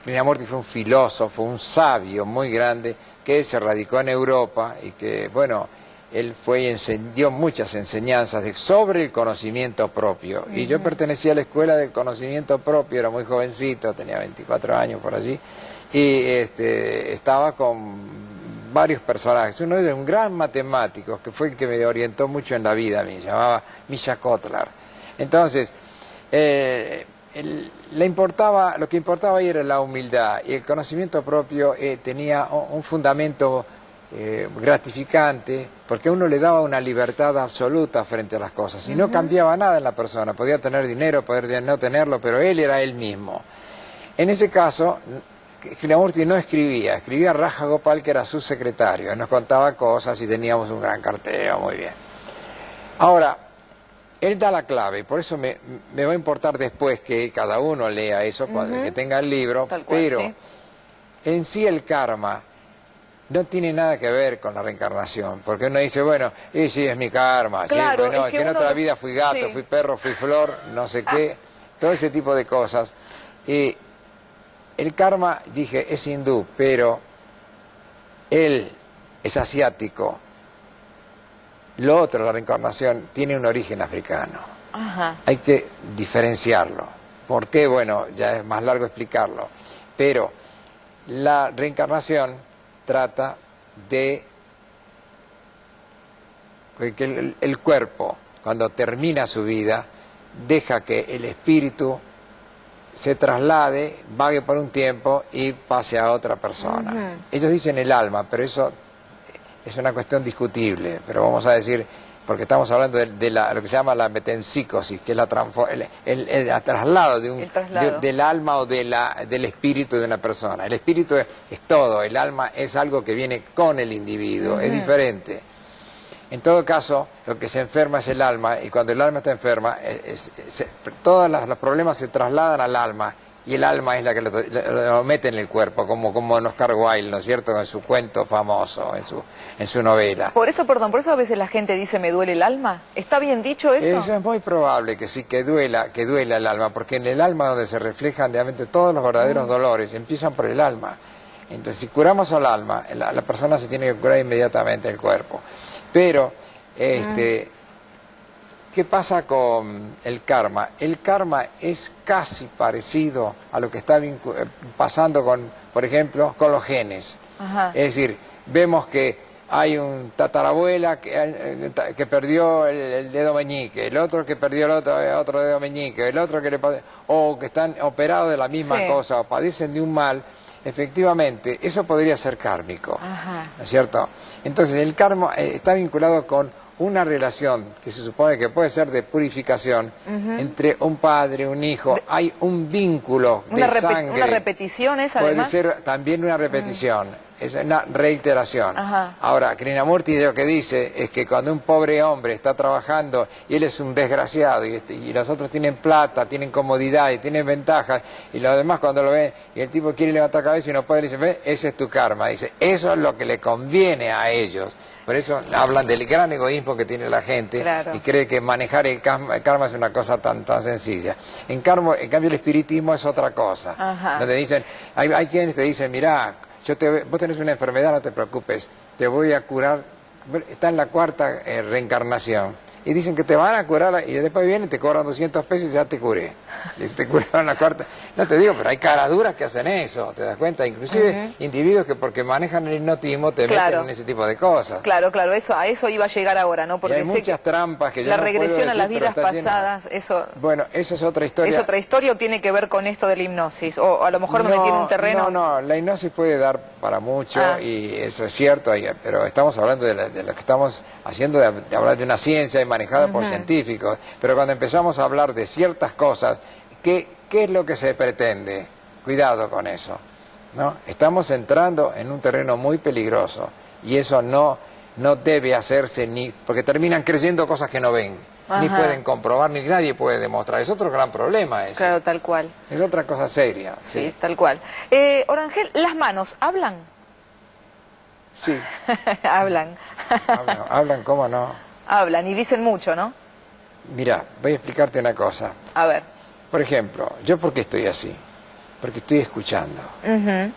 Krishnamurti fue un filósofo, un sabio muy grande que se radicó en Europa y que, bueno, él fue y dio muchas enseñanzas sobre el conocimiento propio. Y yo pertenecía a la escuela del conocimiento propio, era muy jovencito, tenía 24 años por allí, y estaba con varios personajes. Uno de ellos, un gran matemático, que fue el que me orientó mucho en la vida a mí, se llamaba Misha Kotlar. Entonces, lo que importaba ahí era la humildad, y el conocimiento propio tenía un fundamento gratificante, porque a uno le daba una libertad absoluta frente a las cosas, y no cambiaba nada en la persona, podía tener dinero, podía no tenerlo, pero él era él mismo. En ese caso, Krishnamurti no escribía Raja Gopal, que era su secretario, nos contaba cosas y teníamos un gran carteo, muy bien. Ahora, él da la clave, por eso me va a importar después que cada uno lea eso, cuando que tenga el libro, Tal cual, pero sí. En sí el karma no tiene nada que ver con la reencarnación, porque uno dice, bueno, y sí, es mi karma, Claro, sí, bueno, es que en uno... otra vida fui gato, sí. fui perro, fui flor, no sé qué, todo ese tipo de cosas. Y el karma, dije, es hindú, pero él es asiático. Lo otro, la reencarnación, tiene un origen africano. Ajá. Hay que diferenciarlo. ¿Por qué? Bueno, ya es más largo explicarlo. Pero la reencarnación trata de que el cuerpo, cuando termina su vida, deja que el espíritu se traslade, vague por un tiempo y pase a otra persona. Ellos dicen el alma, pero eso es una cuestión discutible, pero vamos a decir, porque estamos hablando de lo que se llama la metempsicosis, que es el traslado, del alma o del espíritu de una persona. El espíritu es todo, el alma es algo que viene con el individuo, es diferente. En todo caso, lo que se enferma es el alma, y cuando el alma está enferma, todos los problemas se trasladan al alma, y el alma es la que lo mete en el cuerpo, como en Oscar Wilde, ¿no es cierto?, en su cuento famoso, en su novela. Por eso, perdón, por eso a veces la gente dice me duele el alma. ¿Está bien dicho eso? Eso es muy probable que sí, que duela el alma, porque en el alma donde se reflejan realmente todos los verdaderos dolores, empiezan por el alma. Entonces, si curamos al alma, la persona se tiene que curar inmediatamente el cuerpo. Pero, ¿qué pasa con el karma? El karma es casi parecido a lo que está pasando con, por ejemplo, con los genes. Ajá. Es decir, vemos que hay un tatarabuela que perdió el dedo meñique, el otro que perdió el otro dedo meñique, el otro o que están operados de la misma Sí. cosa, o padecen de un mal. Efectivamente, eso podría ser kármico, Ajá. ¿no es cierto? Entonces, el karma está vinculado con una relación que se supone que puede ser de purificación entre un padre, un hijo. Hay un vínculo de sangre. Una repetición es Puede además. ser también una repetición, es una reiteración. Ajá. Ahora, Krishnamurti lo que dice es que cuando un pobre hombre está trabajando y él es un desgraciado y los otros tienen plata, tienen comodidad y tienen ventajas, y los demás cuando lo ven y el tipo quiere levantar cabeza y no puede, le dice, ve, ese es tu karma. Dice, eso es lo que le conviene a ellos. Por eso hablan del gran egoísmo que tiene la gente. Claro. Y cree que manejar el karma es una cosa tan sencilla. En cambio el espiritismo es otra cosa. Ajá. Donde dicen, hay quienes te dicen, mirá, vos tenés una enfermedad, no te preocupes, te voy a curar, está en la cuarta reencarnación. Y dicen que te van a curar y después vienen, te cobran 200 pesos y ya te curé. Y te curaron la cuarta. No te digo, pero hay caraduras que hacen eso, ¿te das cuenta? Inclusive individuos que porque manejan el hipnotismo te meten en ese tipo de cosas. Claro, claro, a eso iba a llegar ahora, ¿no? Porque y hay muchas trampas que yo la no puedo regresión a decir, las pero vidas está llena. pasadas, eso... Bueno, esa es otra historia. ¿Es otra historia o tiene que ver con esto de la hipnosis? O a lo mejor donde tiene un terreno... No, la hipnosis puede dar para mucho y eso es cierto, pero estamos hablando de lo que estamos haciendo, de hablar de una ciencia y manejada por científicos. Pero cuando empezamos a hablar de ciertas cosas, ¿qué es lo que se pretende? Cuidado con eso, ¿no? Estamos entrando en un terreno muy peligroso y eso no debe hacerse porque terminan creyendo cosas que no ven, ni pueden comprobar, ni nadie puede demostrar. Es otro gran problema ese. Claro, tal cual. Es otra cosa seria. Sí, tal cual. Orangel, ¿las manos hablan? Sí. Hablan. Hablan, ¿cómo no? Hablan y dicen mucho, ¿no? Mira, voy a explicarte una cosa. A ver. Por ejemplo, ¿yo por qué estoy así? Porque estoy escuchando.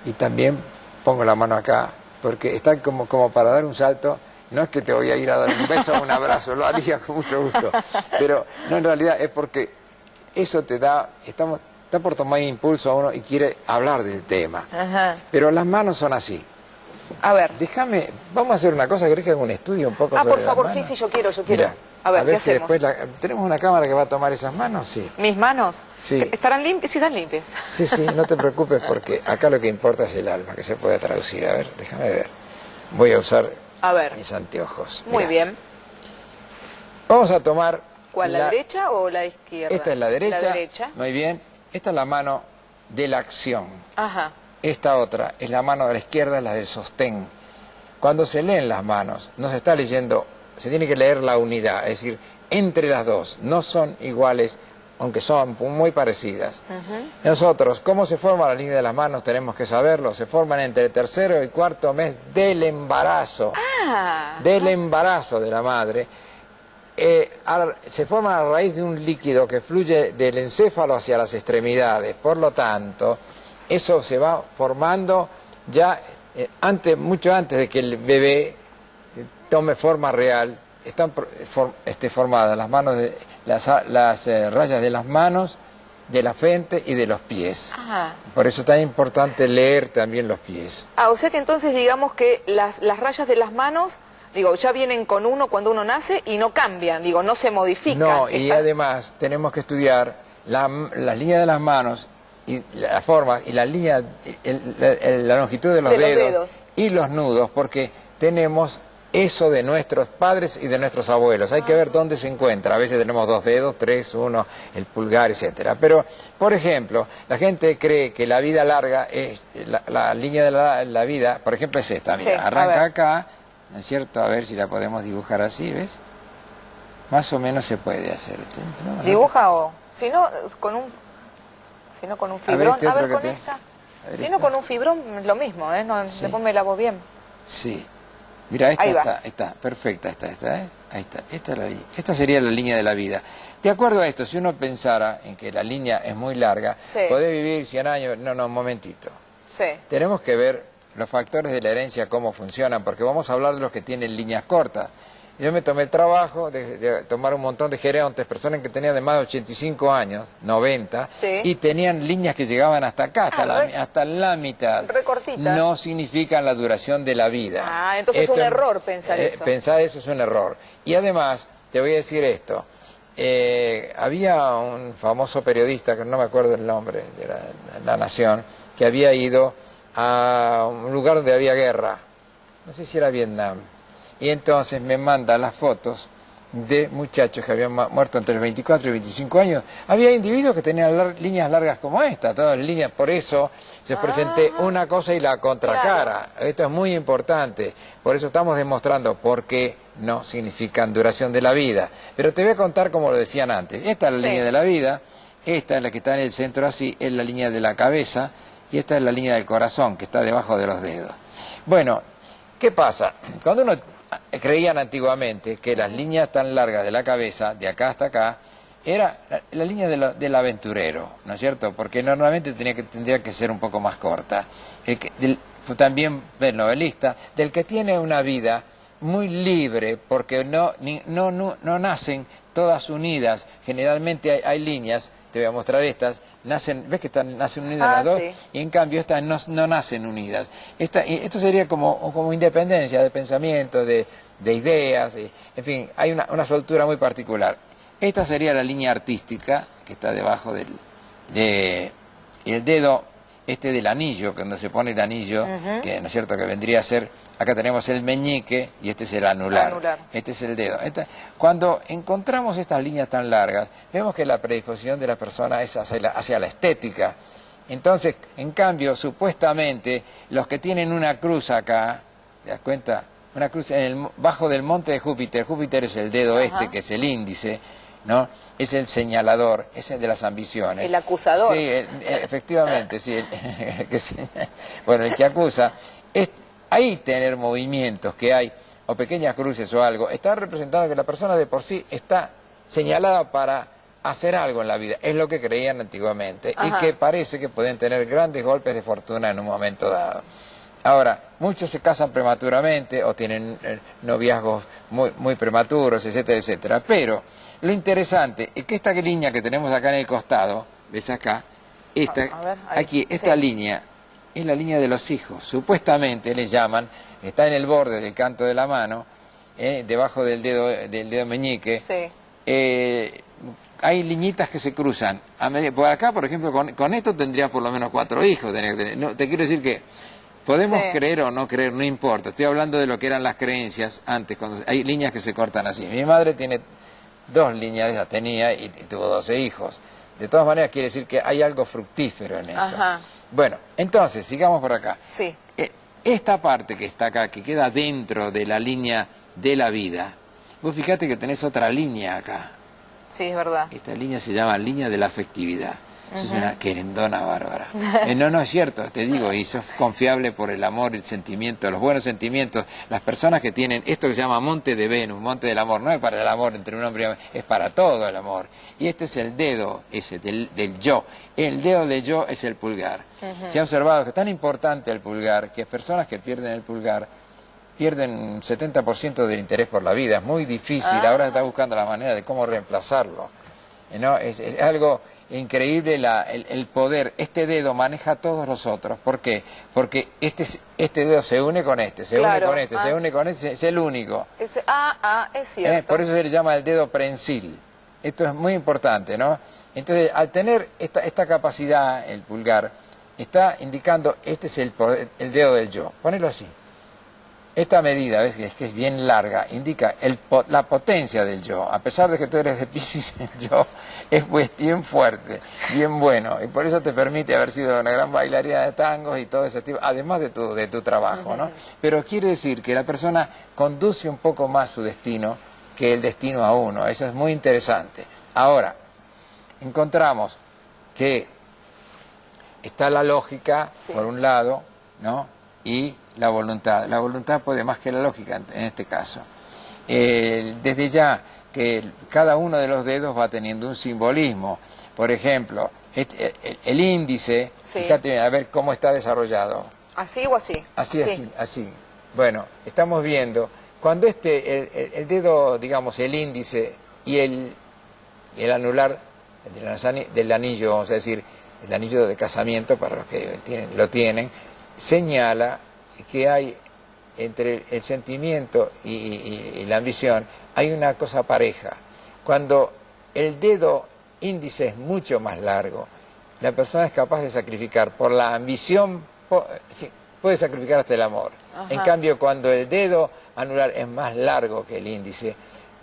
Y también pongo la mano acá, porque está como para dar un salto. No es que te voy a ir a dar un beso o un abrazo, lo haría con mucho gusto. Pero no, en realidad es porque eso te da, está por tomar impulso a uno y quiere hablar del tema. Pero las manos son así. A ver. Déjame, vamos a hacer una cosa, ¿querés que haga un estudio un poco sobre por favor, las manos? sí, yo quiero. Mira, a ver, ¿qué si hacemos? después ¿tenemos una cámara que va a tomar esas manos? Sí. ¿Mis manos? Sí. ¿Estarán limpias? Sí, están limpias. Sí, no te preocupes porque acá lo que importa es el alma, que se puede traducir. A ver, déjame ver. Voy a usar mis anteojos. Muy bien. Vamos a tomar... ¿Cuál, la derecha o la izquierda? Esta es la derecha. La derecha. Muy bien. Esta es la mano de la acción. Ajá. Esta otra es la mano de la izquierda, la de sostén. Cuando se leen las manos, no se está leyendo, se tiene que leer la unidad, es decir, entre las dos, no son iguales, aunque son muy parecidas. Nosotros, ¿cómo se forma la línea de las manos? Tenemos que saberlo, se forman entre el tercero y cuarto mes del embarazo, del embarazo de la madre. Se forman a raíz de un líquido que fluye del encéfalo hacia las extremidades, por lo tanto, eso se va formando ya mucho antes de que el bebé tome forma real. Están formadas las manos, las rayas de las manos, de la frente y de los pies. Por eso es tan importante leer también los pies. O sea que entonces digamos que las rayas de las manos, ya vienen con uno cuando uno nace y no cambian, no se modifican. No, y además tenemos que estudiar las líneas de las manos y la forma y la línea, la longitud de los dedos y los nudos, porque tenemos eso de nuestros padres y de nuestros abuelos. Hay que ver dónde se encuentra. A veces tenemos 2 dedos, 3, 1, el pulgar, etcétera. Pero, por ejemplo, la gente cree que la vida larga es la línea de la vida, por ejemplo, es esta. Mira, arranca acá, ¿no es cierto? A ver si la podemos dibujar así, ¿ves? Más o menos se puede hacer. ¿Dibuja o...? Si no, con un... Si no con un fibrón, este a otro ver que con te- esa. a ver Si esta. no con un fibrón, lo mismo, no, Sí. después me lavo bien. Sí. Mira, esta Ahí va. está perfecta, ¿eh? Ahí está, esta es la línea. Esta sería la línea de la vida. De acuerdo a esto, si uno pensara en que la línea es muy larga, Sí. podés vivir 100 años, no, un momentito. Sí. Tenemos que ver los factores de la herencia, cómo funcionan, porque vamos a hablar de los que tienen líneas cortas. Yo me tomé el trabajo de tomar un montón de gerontes, personas que tenían de más de 85 años, 90, Sí. y tenían líneas que llegaban hasta acá, hasta la mitad. Re cortitas. No significan la duración de la vida. Ah, entonces es un error pensar eso. Pensar eso es un error. Y además, te voy a decir esto. Había un famoso periodista, que no me acuerdo el nombre, de la Nación, que había ido a un lugar donde había guerra. No sé si era Vietnam. Y entonces me manda las fotos de muchachos que habían muerto entre los 24 y 25 años. Había individuos que tenían líneas largas como esta, todas líneas, por eso yo presenté una cosa y la contracara. Claro. Esto es muy importante, por eso estamos demostrando por qué no significan duración de la vida. Pero te voy a contar como lo decían antes. Esta es la línea de la vida, esta es la que está en el centro así, es la línea de la cabeza, y esta es la línea del corazón, que está debajo de los dedos. Bueno, ¿qué pasa? Cuando uno creían antiguamente que las líneas tan largas de la cabeza, de acá hasta acá, era la línea del aventurero, ¿no es cierto? Porque normalmente tendría que ser un poco más corta. También del novelista, del que tiene una vida muy libre, porque no nacen todas unidas. Generalmente hay líneas, te voy a mostrar estas, ¿ves que nacen unidas las dos? Sí. Y en cambio estas no nacen unidas. Esto sería como independencia de pensamiento, de ideas, en fin, hay una soltura muy particular. Esta sería la línea artística, que está debajo del el dedo del anillo, cuando se pone el anillo, que no es cierto que vendría a ser, acá tenemos el meñique y este es el anular. Este es el dedo. Cuando encontramos estas líneas tan largas, vemos que la predisposición de la persona es hacia la estética. Entonces, en cambio, supuestamente, los que tienen una cruz acá, ¿te das cuenta? Una cruz bajo del monte de Júpiter. Júpiter es el dedo que es el índice, ¿no? Es el señalador, es el de las ambiciones. El acusador. Sí, efectivamente, sí. Bueno, el que acusa. Ahí tener movimientos que hay, o pequeñas cruces o algo, está representado que la persona de por sí está señalada para hacer algo en la vida. Es lo que creían antiguamente. Y que parece que pueden tener grandes golpes de fortuna en un momento dado. Ahora, muchos se casan prematuramente o tienen noviazgos muy prematuros, etcétera, etcétera. Pero lo interesante es que esta línea que tenemos acá en el costado, ¿ves acá? Esta línea es la línea de los hijos. Supuestamente le llaman, está en el borde del canto de la mano, debajo del dedo meñique. Sí. Hay liñitas que se cruzan. Por acá, por ejemplo, con esto tendrías por lo menos 4 hijos. No, te quiero decir que podemos creer o no creer, no importa. Estoy hablando de lo que eran las creencias antes, cuando hay líneas que se cortan así. Mi madre tiene 2 líneas, ella tenía y tuvo 12 hijos. De todas maneras quiere decir que hay algo fructífero en eso. Bueno, entonces, sigamos por acá. Sí. Esta parte que está acá, que queda dentro de la línea de la vida, vos fíjate que tenés otra línea acá. Sí, es verdad. Esta línea se llama línea de la afectividad. Eso es una querendona bárbara. No es cierto, te digo, y sos confiable por el amor, el sentimiento, los buenos sentimientos. Las personas que tienen esto que se llama monte de Venus, monte del amor, no es para el amor entre un hombre y un hombre, es para todo el amor. Y este es el dedo ese del yo. El dedo del yo es el pulgar. Se ha observado que es tan importante el pulgar que personas que pierden el pulgar pierden un 70% del interés por la vida. Es muy difícil, ahora se está buscando la manera de cómo reemplazarlo. ¿No? Es algo increíble el poder. Este dedo maneja a todos los otros. ¿Por qué? Porque este dedo se une con este, se une con este, se une con este, es el único. Es cierto. Por eso se le llama el dedo prensil. Esto es muy importante, ¿no? Entonces, al tener esta capacidad, el pulgar, está indicando, este es el dedo del yo. Ponelo así. Esta medida, ves que es bien larga, indica la potencia del yo. A pesar de que tú eres de Piscis, el yo es bien fuerte, bien bueno. Y por eso te permite haber sido una gran bailarina de tangos y todo ese tipo, además de tu trabajo, ¿no? Pero quiere decir que la persona conduce un poco más su destino que el destino a uno. Eso es muy interesante. Ahora, encontramos que está la lógica, Sí. por un lado, ¿no? Y la voluntad. La voluntad puede más que la lógica en este caso. Desde ya que cada uno de los dedos va teniendo un simbolismo. Por ejemplo, el índice, Sí. fíjate a ver cómo está desarrollado. ¿Así o así? Así, Sí. así, así. Bueno, estamos viendo, cuando el dedo, digamos, el índice y el anular del anillo, vamos a decir, el anillo de casamiento, para los que lo tienen, señala que hay entre el sentimiento y la ambición, hay una cosa pareja. Cuando el dedo índice es mucho más largo, la persona es capaz de sacrificar por la ambición, sí, puede sacrificar hasta el amor. Ajá. En cambio, cuando el dedo anular es más largo que el índice,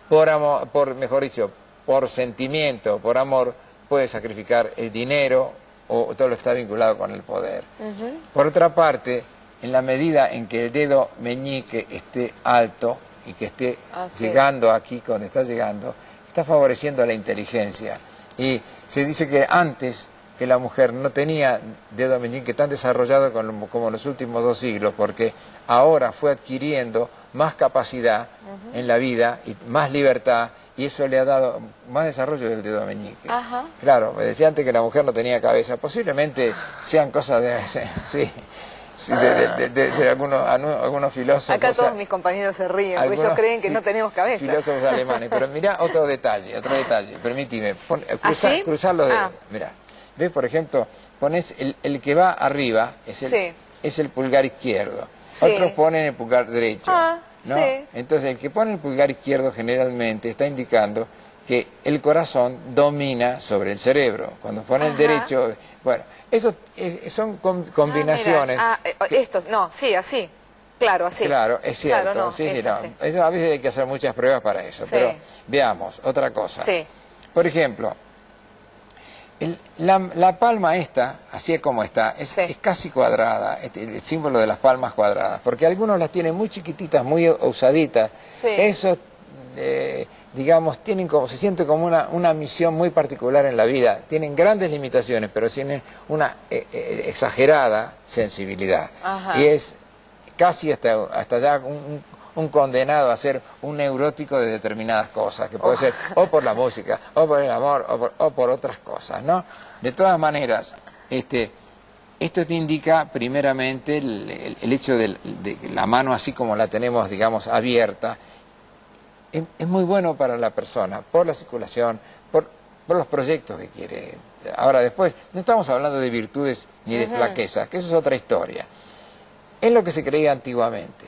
por amor, mejor dicho, por sentimiento, por amor, puede sacrificar el dinero o todo lo que está vinculado con el poder. Por otra parte, en la medida en que el dedo meñique esté alto y que esté llegando aquí, donde está llegando, está favoreciendo la inteligencia. Y se dice que antes que la mujer no tenía dedo meñique tan desarrollado como en los últimos 2 siglos, porque ahora fue adquiriendo más capacidad en la vida y más libertad, y eso le ha dado más desarrollo del dedo meñique. Ajá. Claro, me decía antes que la mujer no tenía cabeza, posiblemente sean cosas de... Sí, de algunos filósofos. Acá todos mis compañeros se ríen, porque ellos creen que no tenemos cabeza. Filósofos alemanes. Pero mirá otro detalle, permíteme. Cruzar los dedos. Mirá. ¿Ves, por ejemplo? Pones el que va arriba, es el pulgar izquierdo. Sí. Otros ponen el pulgar derecho. ¿no? Sí. Entonces, el que pone el pulgar izquierdo generalmente está indicando que el corazón domina sobre el cerebro. Cuando pone el derecho... Bueno, eso son combinaciones... así. Claro, así. Claro, es cierto. Claro, no, sí, es no. así. Eso, a veces hay que hacer muchas pruebas para eso. Sí. Pero veamos, otra cosa. Sí. Por ejemplo, la palma esta, así es como está, es casi cuadrada, el símbolo de las palmas cuadradas, porque algunos las tienen muy chiquititas, muy usaditas. Sí. Eso, digamos, se siente como una misión muy particular en la vida. Tienen grandes limitaciones, pero tienen una exagerada sensibilidad. Ajá. Y es casi hasta ya un condenado a ser un neurótico de determinadas cosas, que puede ser o por la música, o por el amor, o por otras cosas, ¿no? De todas maneras, esto te indica primeramente el hecho de la mano así como la tenemos, digamos, abierta. Es muy bueno para la persona, por la circulación, por los proyectos que quiere. Ahora después, no estamos hablando de virtudes ni de flaquezas, que eso es otra historia. Es lo que se creía antiguamente.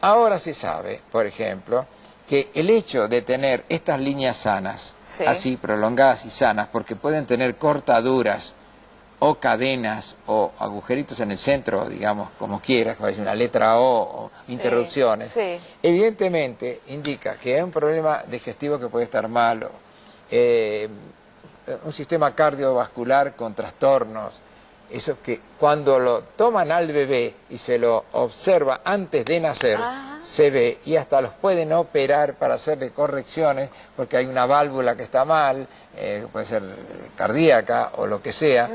Ahora se sabe, por ejemplo, que el hecho de tener estas líneas sanas, así prolongadas y sanas, porque pueden tener cortaduras o cadenas o agujeritos en el centro, digamos, como quieras, como una letra O interrupciones, evidentemente indica que hay un problema digestivo que puede estar malo, un sistema cardiovascular con trastornos. Eso que cuando lo toman al bebé y se lo observa antes de nacer, se ve, y hasta los pueden operar para hacerle correcciones, porque hay una válvula que está mal, puede ser cardíaca o lo que sea,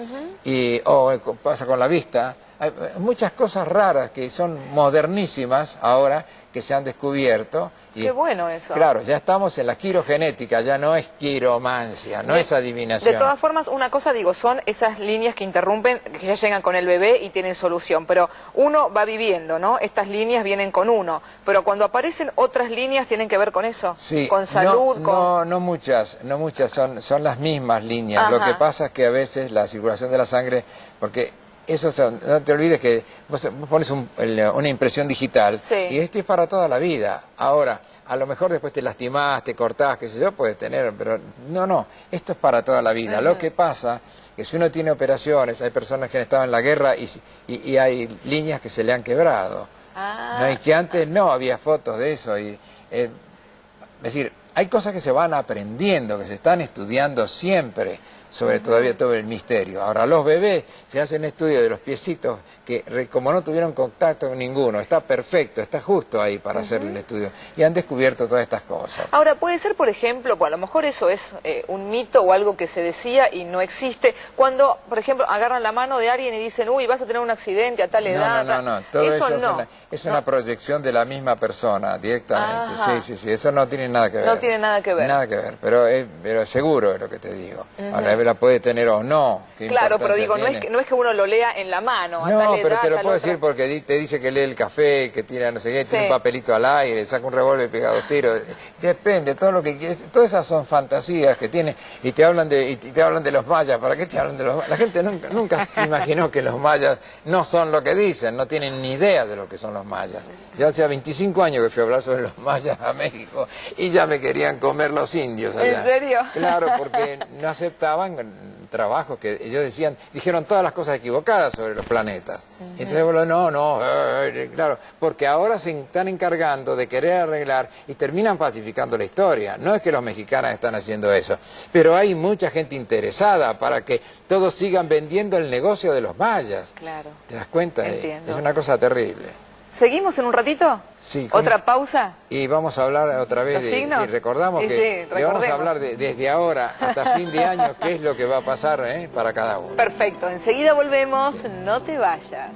o pasa con la vista. Hay muchas cosas raras que son modernísimas ahora, que se han descubierto. Y qué bueno eso. Claro, ya estamos en la quirogenética, ya no es quiromancia, no es adivinación. De todas formas, una cosa digo, son esas líneas que interrumpen, que ya llegan con el bebé y tienen solución, pero uno va viviendo, ¿no? Estas líneas vienen con uno, pero cuando aparecen otras líneas tienen que ver con eso, sí, con salud, no muchas, son las mismas líneas. Ajá. Lo que pasa es que a veces la circulación de la sangre, porque eso no te olvides que vos pones una impresión digital y esto es para toda la vida. Ahora, a lo mejor después te lastimás, te cortás, qué sé yo, puedes tener, pero no, esto es para toda la vida. Lo que pasa que si uno tiene operaciones, hay personas que han estado en la guerra y hay líneas que se le han quebrado. ¿No? Y que antes no había fotos de eso. Es decir, hay cosas que se van aprendiendo, que se están estudiando siempre, sobre todavía todo el misterio. Ahora, los bebés se hacen estudio de los piecitos que como no tuvieron contacto con ninguno, está perfecto, está justo ahí para hacer el estudio. Y han descubierto todas estas cosas. Ahora, puede ser, por ejemplo, pues a lo mejor eso es un mito o algo que se decía y no existe, cuando, por ejemplo, agarran la mano de alguien y dicen, uy, vas a tener un accidente a tal edad. No, todo eso es una proyección de la misma persona, directamente. Ajá. Sí, eso no tiene nada que ver. No tiene nada que ver. Nada que ver, pero seguro es lo que te digo. Ahora, la puede tener o no. Claro, pero digo, no es que uno lo lea en la mano, a tal edad, pero te lo puedo otra. decir porque te dice que lee el café, que tira no sé qué, tiene un papelito al aire, saca un revólver y pega 2 tiros. Depende, todo lo que quieres, todas esas son fantasías que tiene y te hablan de los mayas. ¿Para qué te hablan de los mayas? La gente nunca se imaginó que los mayas no son lo que dicen, no tienen ni idea de lo que son los mayas. Yo hacía 25 años que fui a hablar sobre los mayas a México y ya me querían comer los indios allá. ¿En serio? Claro, porque no aceptaban trabajos que ellos dijeron todas las cosas equivocadas sobre los planetas. Entonces, bueno, claro, porque ahora se están encargando de querer arreglar y terminan falsificando la historia. No es que los mexicanos están haciendo eso, pero hay mucha gente interesada para que todos sigan vendiendo el negocio de los mayas. Claro. ¿Te das cuenta? Entiendo. Es una cosa terrible. ¿Seguimos en un ratito? Sí. ¿Otra pausa? Y vamos a hablar otra vez ¿Los signos? Si recordamos que le vamos a hablar desde ahora hasta fin de año qué es lo que va a pasar para cada uno. Perfecto, enseguida volvemos, no te vayas.